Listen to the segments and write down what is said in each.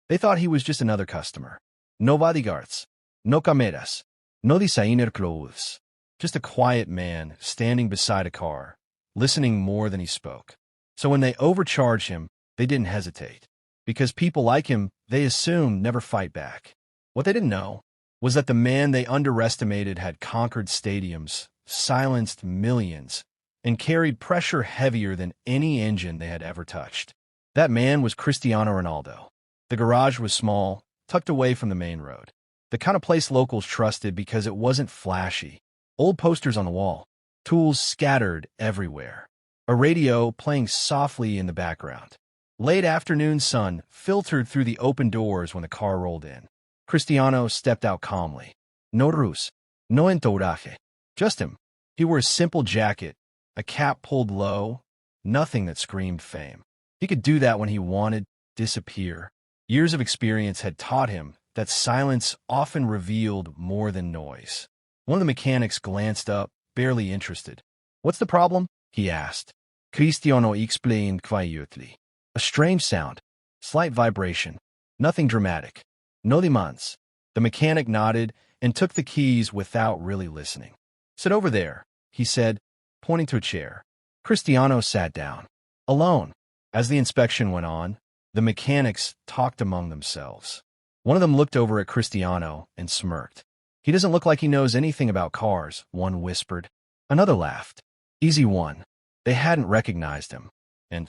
They thought he was just another customer. No bodyguards, no cameras, no designer clothes. Just a quiet man standing beside a car, listening more than he spoke. So when they overcharged him, they didn't hesitate. Because people like him, they assumed, never fight back. What they didn't know was that the man they underestimated had conquered stadiums, silenced millions, and carried pressure heavier than any engine they had ever touched. That man was Cristiano Ronaldo. The garage was small, tucked away from the main road. The kind of place locals trusted because it wasn't flashy. Old posters on the wall, tools scattered everywhere, a radio playing softly in the background. Late afternoon sun filtered through the open doors when the car rolled in. Cristiano stepped out calmly. No ruse, no entourage. Just him. He wore a simple jacket, a cap pulled low, nothing that screamed fame. He could do that when he wanted, disappear. Years of experience had taught him that silence often revealed more than noise. One of the mechanics glanced up, barely interested. "What's the problem?" he asked. Cristiano explained quietly. A strange sound, slight vibration, nothing dramatic. No demands. The mechanic nodded and took the keys without really listening. "Sit over there," he said, pointing to a chair. Cristiano sat down. Alone. As the inspection went on, the mechanics talked among themselves. One of them looked over at Cristiano and smirked. "He doesn't look like he knows anything about cars," one whispered. Another laughed. "Easy one." They hadn't recognized him. And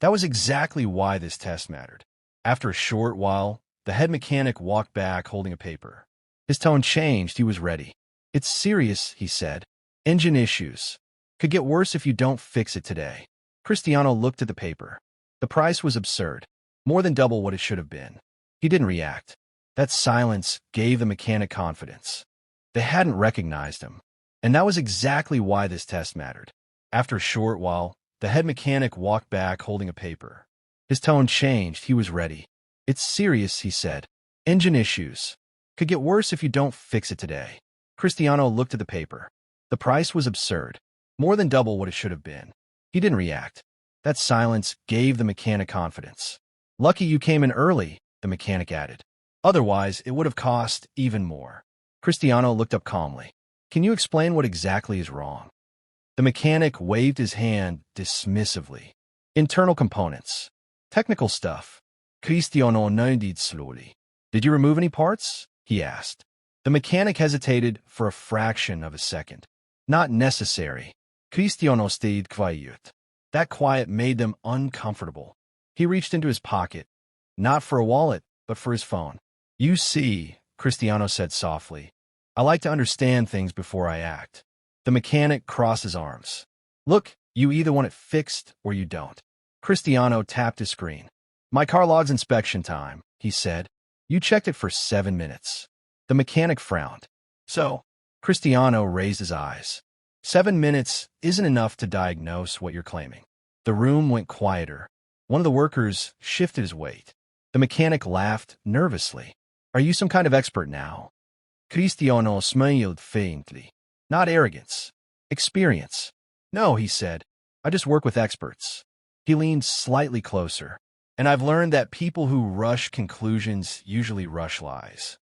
that was exactly why this test mattered. After a short while, the head mechanic walked back holding a paper. His tone changed. He was ready. "It's serious," he said. "Engine issues. Could get worse if you don't fix it today." Cristiano looked at the paper. The price was absurd, more than double what it should have been. He didn't react. That silence gave the mechanic confidence. They hadn't recognized him. And that was exactly why this test mattered. After a short while, the head mechanic walked back holding a paper. His tone changed. He was ready. "It's serious," he said. "Engine issues. Could get worse if you don't fix it today." Cristiano looked at the paper. The price was absurd, more than double what it should have been. He didn't react. That silence gave the mechanic confidence. "Lucky you came in early," the mechanic added. "Otherwise, it would have cost even more." Cristiano looked up calmly. "Can you explain what exactly is wrong?" The mechanic waved his hand dismissively. "Internal components. Technical stuff." Cristiano nodded slowly. "Did you remove any parts?" he asked. The mechanic hesitated for a fraction of a second. "Not necessary." Cristiano stayed quiet. That quiet made them uncomfortable. He reached into his pocket, not for a wallet, but for his phone. "You see," Cristiano said softly, "I like to understand things before I act." The mechanic crossed his arms. "Look, you either want it fixed or you don't." Cristiano tapped his screen. "My car logs inspection time," he said. "You checked it for 7 minutes." The mechanic frowned. "So?" Cristiano raised his eyes. 7 minutes isn't enough to diagnose what you're claiming." The room went quieter. One of the workers shifted his weight. The mechanic laughed nervously. "Are you some kind of expert now?" Cristiano smiled faintly. "Not arrogance. Experience." "No," he said. "I just work with experts." He leaned slightly closer. "And I've learned that people who rush conclusions usually rush lies."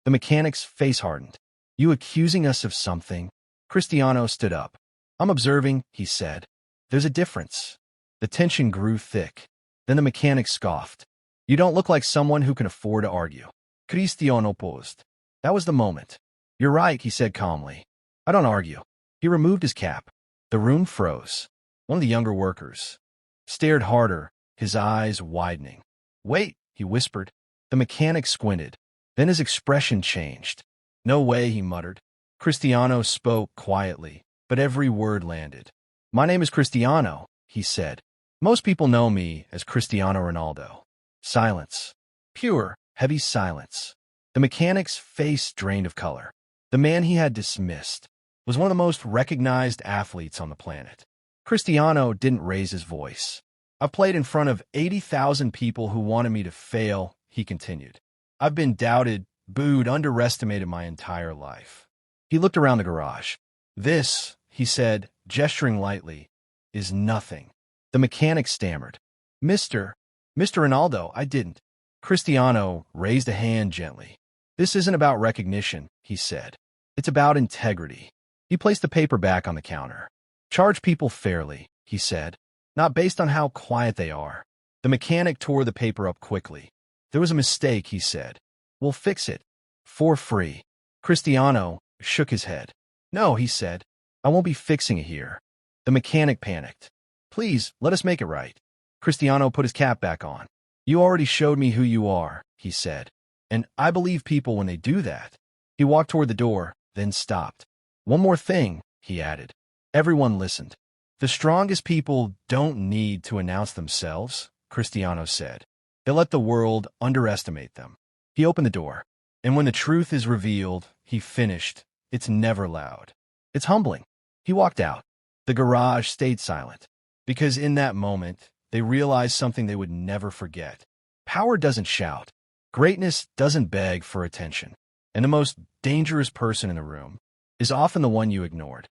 The mechanic's face hardened. "You accusing us of something?" Cristiano stood up. "I'm observing," he said. "There's a difference." The tension grew thick. Then the mechanic scoffed. "You don't look like someone who can afford to argue." Cristiano paused. That was the moment. "You're right," he said calmly. "I don't argue." He removed his cap. The room froze. One of the younger workers stared harder, his eyes widening. "Wait," he whispered. The mechanic squinted. Then his expression changed. "No way," he muttered. Cristiano spoke quietly, but every word landed. "My name is Cristiano," he said. "Most people know me as Cristiano Ronaldo." Silence. Pure, heavy silence. The mechanic's face drained of color. The man he had dismissed was one of the most recognized athletes on the planet. Cristiano didn't raise his voice. "I've played in front of 80,000 people who wanted me to fail," he continued. "I've been doubted, booed, underestimated my entire life." He looked around the garage. "This," he said, gesturing lightly, "is nothing." The mechanic stammered. Mr. Ronaldo, I didn't." Cristiano raised a hand gently. This isn't about recognition, he said. It's about integrity. He placed the paper back on the counter. Charge people fairly, he said, not based on how quiet they are. The mechanic tore the paper up quickly. There was a mistake, he said. We'll fix it. For free. Cristiano shook his head. No, he said. I won't be fixing it here. The mechanic panicked. Please, let us make it right. Cristiano put his cap back on. You already showed me who you are, he said. And I believe people when they do that. He walked toward the door, then stopped. One more thing, he added. Everyone listened. The strongest people don't need to announce themselves, Cristiano said. They let the world underestimate them. He opened the door. And when the truth is revealed, he finished, it's never loud. It's humbling. He walked out. The garage stayed silent. Because in that moment, they realized something they would never forget. Power doesn't shout. Greatness doesn't beg for attention. And the most dangerous person in the room is often the one you ignored.